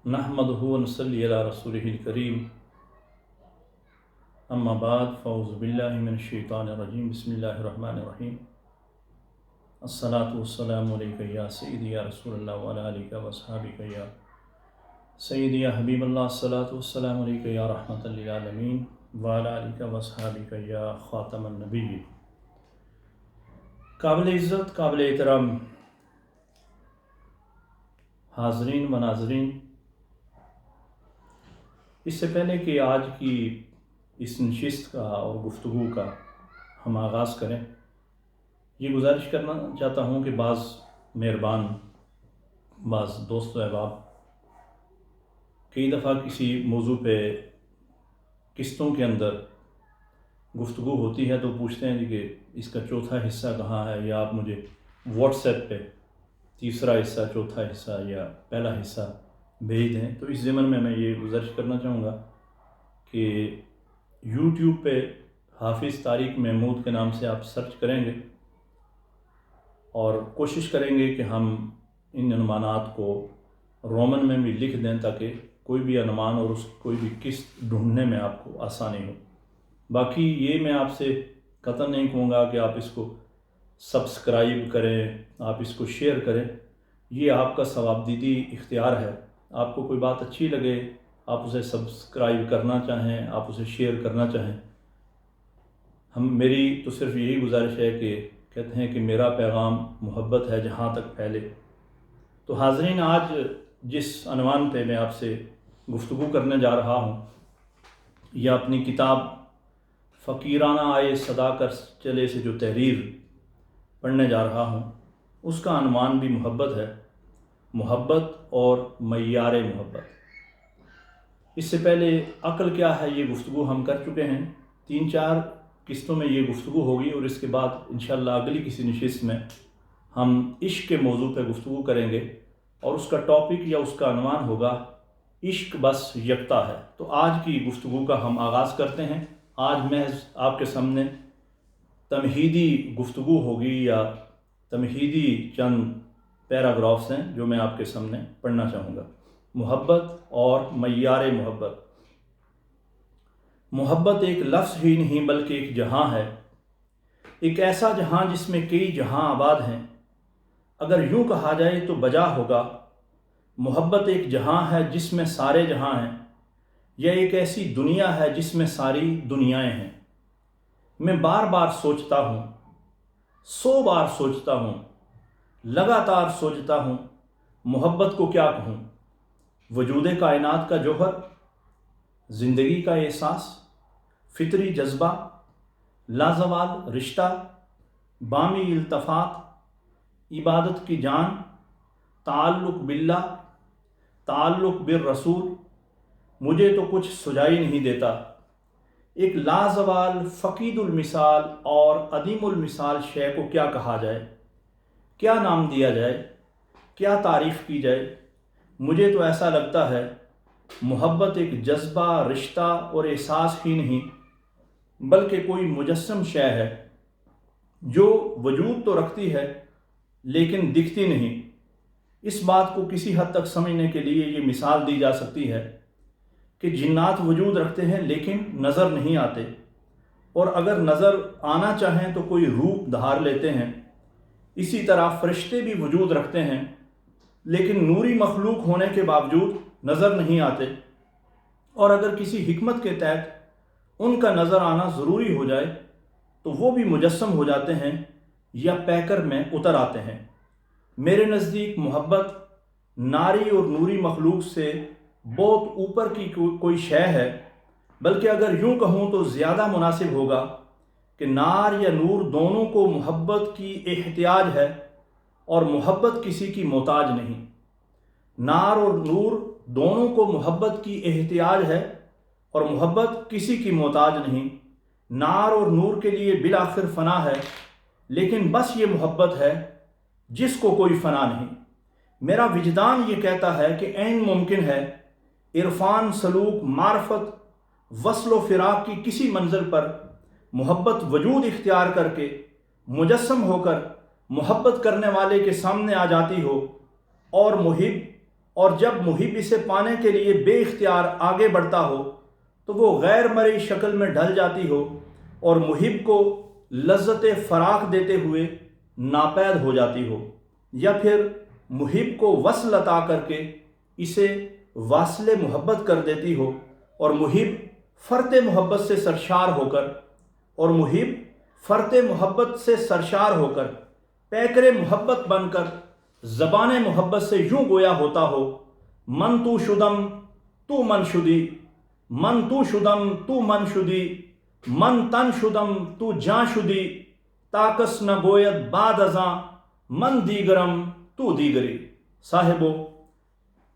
नहमदुहु व नसल्ली अला रसूलिहिल करीम। अम्मा बाद फ़अऊज़ु बिल्लाहि मिनश शैतानिर रजीम। बिस्मिल्लाहिर रहमानिर रहीम। अस्सलातु वस्सलामु अलैका या सय्यदी या रसूलल्लाह व अला आलिका व अस्हाबिका या सय्यदी या हबीबल्लाह। अस्सलातु वस्सलामु अलैका या रहमतल लिल आलमीन व अला आलिका व अस्हाबिका या ख़ातमन नबिय्यीन। काबिल इज़्ज़त, काबिल एहतराम हाज़रीन व नाज़रीन, इससे पहले कि आज की इस नशिस्त का और गुफ्तगू का हम आगाज़ करें, ये गुजारिश करना चाहता हूँ कि बाज़ मेहरबान, बाज़ दोस्त अहबाब कई दफ़ा किसी मौजू पे किस्तों के अंदर गुफ्तगू होती है तो पूछते हैं कि इसका चौथा हिस्सा कहाँ है, या आप मुझे व्हाट्सएप पे तीसरा हिस्सा, चौथा हिस्सा या पहला हिस्सा भेज दें। तो इस ज़मन में मैं ये गुजारिश करना चाहूँगा कि यूट्यूब पे हाफिज़ तारिक महमूद के नाम से आप सर्च करेंगे और कोशिश करेंगे कि हम इन अनुमानात को रोमन में भी लिख दें ताकि कोई भी अनुमान और कोई भी किस्त ढूंढने में आपको आसानी हो। बाकी ये मैं आपसे कतई नहीं कहूँगा कि आप इसको सब्सक्राइब करें, आप इसको शेयर करें, ये आपका सवाबदीदी इख्तियार है। आपको कोई बात अच्छी लगे, आप उसे सब्सक्राइब करना चाहें, आप उसे शेयर करना चाहें। मेरी तो सिर्फ यही गुजारिश है कि कहते हैं कि मेरा पैगाम मोहब्बत है जहाँ तक फैले। तो हाज़रीन, आज जिस अनवान पे मैं आपसे गुफ्तगू करने जा रहा हूँ, यह अपनी किताब फ़कीराना आए सदा कर चले से जो तहरीर पढ़ने जा रहा हूँ, उसका अनवान भी मोहब्बत है, मोहब्बत और मय्यार मोहब्बत। इससे पहले अक्ल क्या है ये गुफ्तगू हम कर चुके हैं, 3-4 किस्तों में ये गुफ्तगू होगी और इसके बाद इंशाअल्लाह अगली किसी नशिस्त में हम इश्क के मौजू पर गुफ्तगू करेंगे और उसका टॉपिक या उसका अनवान होगा इश्क बस यकता है। तो आज की गुफ्तगू का हम आगाज़ करते हैं। आज महज आपके सामने तमहीदी गुफ्तगू होगी या तमहीदी चंद पैराग्राफ्स हैं जो मैं आपके सामने पढ़ना चाहूँगा। मोहब्बत और मय्यार मोहब्बत। मोहब्बत एक लफ्ज़ ही नहीं बल्कि एक जहाँ है, एक ऐसा जहाँ जिसमें कई जहाँ आबाद हैं। अगर यूँ कहा जाए तो बजा होगा, मोहब्बत एक जहाँ है जिसमें सारे जहाँ हैं। यह एक ऐसी दुनिया है जिसमें सारी दुनियाएं हैं। मैं बार बार सोचता हूँ, 100 बार सोचता हूँ, लगातार सोचता हूँ, मोहब्बत को क्या कहूँ। वजूद कायनात का जौहर, ज़िंदगी का एहसास, फितरी जज्बा, लाजवाल रिश्ता, बामी इल्तफ़ात, इबादत की जान, ताल्लुक़ बिल्ला, ताल्लुक़ बिर रसूल, मुझे तो कुछ सुझाई नहीं देता। एक लाजवाल फ़कीदुल मिसाल और अदीमुल मिसाल शय को क्या कहा जाए, क्या नाम दिया जाए, क्या तारीफ़ की जाए। मुझे तो ऐसा लगता है मोहब्बत एक जज्बा, रिश्ता और एहसास ही नहीं बल्कि कोई मुजस्सम शय है जो वजूद तो रखती है लेकिन दिखती नहीं। इस बात को किसी हद तक समझने के लिए ये मिसाल दी जा सकती है कि जिन्नात वजूद रखते हैं लेकिन नज़र नहीं आते, और अगर नज़र आना चाहें तो कोई रूप धार लेते हैं। इसी तरह फरिश्ते भी वजूद रखते हैं लेकिन नूरी मखलूक होने के बावजूद नज़र नहीं आते, और अगर किसी हिकमत के तहत उनका नज़र आना ज़रूरी हो जाए तो वो भी मुजस्सम हो जाते हैं या पैकर में उतर आते हैं। मेरे नज़दीक मोहब्बत नारी और नूरी मखलूक से बहुत ऊपर की कोई शय है, बल्कि अगर यूँ कहूँ तो ज़्यादा मुनासिब होगा कि नार या नूर दोनों को मोहब्बत की एहतियाज है और मोहब्बत किसी की मोहताज नहीं। नार और नूर दोनों को मोहब्बत की एहतियाज है और मोहब्बत किसी की मोहताज नहीं। नार और नूर के लिए बिलाखिर फ़ना है, लेकिन बस ये मोहब्बत है जिसको कोई फ़ना नहीं। मेरा विजदान ये कहता है कि ऐन मुमकिन है इरफान, सलूक, मार्फत, वस्ल व फ़िराक की किसी मंजिल पर मोहब्बत वजूद इख्तियार करके मुजस्सम होकर मोहब्बत करने वाले के सामने आ जाती हो और मुहिब اور جب محب اسے پانے کے لیے بے اختیار آگے بڑھتا ہو تو وہ غیر مرئی شکل میں ڈھل جاتی ہو اور محب کو لذت فراق دیتے ہوئے ناپید ہو جاتی ہو، یا پھر محب کو وصل عطا کر کے اسے واصل محبت کر دیتی ہو، اور محب فرط محبت سے سرشار ہو کر پیکر محبت بن کر زبان محبت سے یوں گویا ہوتا ہو: من تو شدم تو من شدی، من تو شدم تو من شدی، من تن شدم تو جاں شدی، تاکس نہ گوید بعد ازاں من دیگرم تو دیگری۔ صاحبو،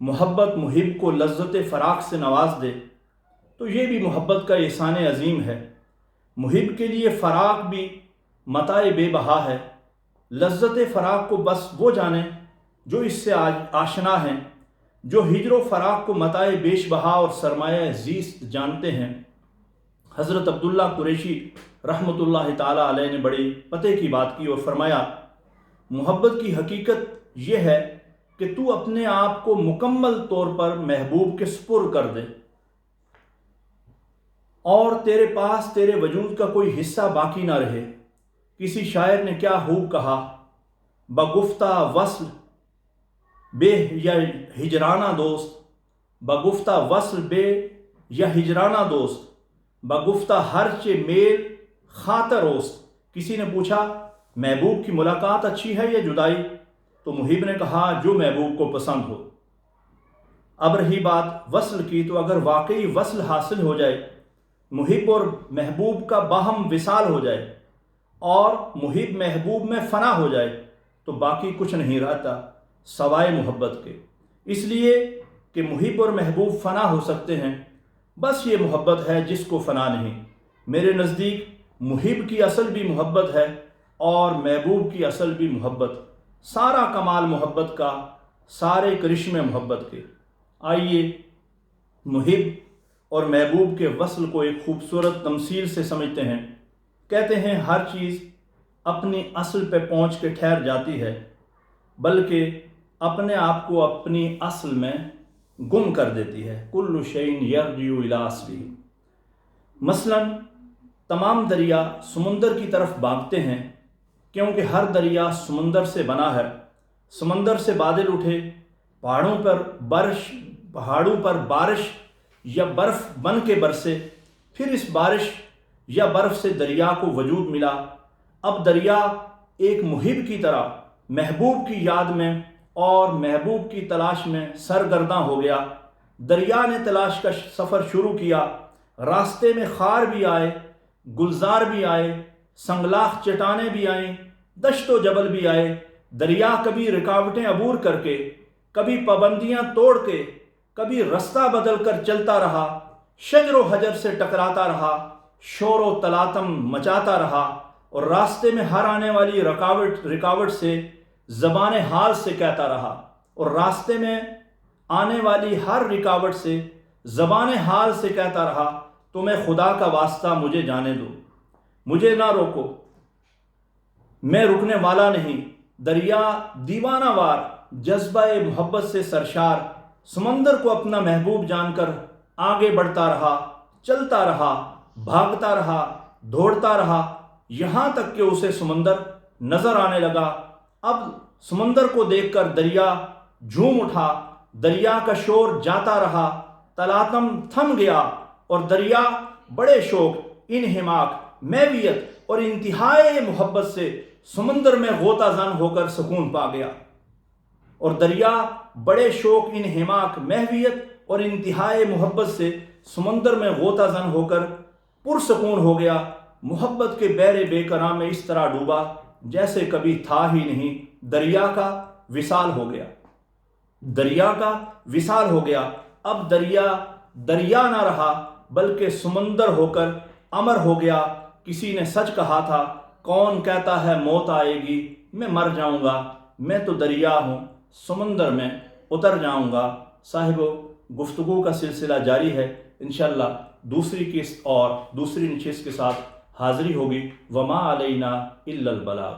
محبت محب کو لذت فراق سے نواز دے تو یہ بھی محبت کا احسان عظیم ہے۔ محب کے لیے فراق بھی متاع بے بہا ہے۔ لذت فراق کو بس وہ جانے جو اس سے آشنا ہیں، جو ہجر و فراق کو متاع بیش بہا اور سرمایہ زیست جانتے ہیں۔ حضرت عبداللہ قریشی رحمۃ اللہ تعالی علیہ نے بڑی پتے کی بات کی اور فرمایا، محبت کی حقیقت یہ ہے کہ تو اپنے آپ کو مکمل طور پر محبوب کے سپرد کر دے اور تیرے پاس تیرے وجود کا کوئی حصہ باقی نہ رہے۔ کسی شاعر نے کیا خوب کہا: بگفتہ وصل بے یا ہجرانہ دوست، بگفتہ وصل بے یا ہجرانہ دوست، بگفتہ ہرچ میل خاطر اوست۔ کسی نے پوچھا، محبوب کی ملاقات اچھی ہے یا جدائی؟ تو محب نے کہا، جو محبوب کو پسند ہو۔ اب رہی بات وصل کی، تو اگر واقعی وصل حاصل ہو جائے، محب اور محبوب کا باہم وصال ہو جائے اور محب محبوب میں فنا ہو جائے تو باقی کچھ نہیں رہتا سوائے محبت کے، اس لیے کہ محب اور محبوب فنا ہو سکتے ہیں، بس یہ محبت ہے جس کو فنا نہیں۔ میرے نزدیک محب کی اصل بھی محبت ہے اور محبوب کی اصل بھی محبت، سارا کمال محبت کا، سارے کرشمے محبت کے۔ آئیے محب اور محبوب کے وصل کو ایک خوبصورت تمثیل سے سمجھتے ہیں۔ کہتے ہیں ہر چیز اپنی اصل پہ پہنچ کے ٹھہر جاتی ہے، بلکہ اپنے آپ کو اپنی اصل میں گم کر دیتی ہے۔ کل شیء یرجع الی اصلہ۔ مثلاً تمام دریا سمندر کی طرف بھاگتے ہیں کیونکہ ہر دریا سمندر سے بنا ہے۔ سمندر سے بادل اٹھے، پہاڑوں پر بارش یا برف بن کے برسے، پھر اس بارش یا برف سے دریا کو وجود ملا۔ اب دریا ایک محب کی طرح محبوب کی یاد میں اور محبوب کی تلاش میں سرگرداں ہو گیا۔ دریا نے تلاش کا سفر شروع کیا، راستے میں خار بھی آئے، گلزار بھی آئے، سنگلاخ چٹانیں بھی آئیں، دشت و جبل بھی آئے۔ دریا کبھی رکاوٹیں عبور کر کے، کبھی پابندیاں توڑ کے، کبھی رستہ بدل کر چلتا رہا، شجر و حجر سے ٹکراتا رہا، شور و تلاطم مچاتا رہا، اور راستے میں ہر آنے والی رکاوٹ سے زبان حال سے کہتا رہا، اور راستے میں آنے والی ہر رکاوٹ سے زبان حال سے کہتا رہا، تمہیں خدا کا واسطہ مجھے جانے دو، مجھے نہ روکو، میں رکنے والا نہیں۔ دریا دیوانہ وار جذبہ محبت سے سرشار سمندر کو اپنا محبوب جان کر آگے بڑھتا رہا، چلتا رہا، بھاگتا رہا، دوڑتا رہا، یہاں تک کہ اسے سمندر نظر آنے لگا۔ اب سمندر کو دیکھ کر دریا جھوم اٹھا، دریا کا شور جاتا رہا، تلاطم تھم گیا، اور دریا بڑے شوق، انہماک، محویت اور انتہائی محبت سے سمندر میں غوطہ زن ہو کر سکون پا گیا۔ اور دریا بڑے شوق، انہماک، محویت اور انتہائی محبت سے سمندر میں غوطہ زن ہو کر پرسکون ہو گیا۔ محبت کے بحر بے کراں میں اس طرح ڈوبا جیسے کبھی تھا ہی نہیں۔ دریا کا وصال ہو گیا، دریا کا وصال ہو گیا۔ اب دریا نہ رہا بلکہ سمندر ہو کر امر ہو گیا۔ کسی نے سچ کہا تھا، کون کہتا ہے موت آئے گی، میں مر جاؤں گا، میں تو دریا ہوں، سمندر میں اتر جاؤں گا۔ صاحبو، گفتگو کا سلسلہ جاری ہے، انشاءاللہ دوسری قسط اور دوسری نشست کے ساتھ حاضری ہوگی۔ وما علینا الا البلاغ۔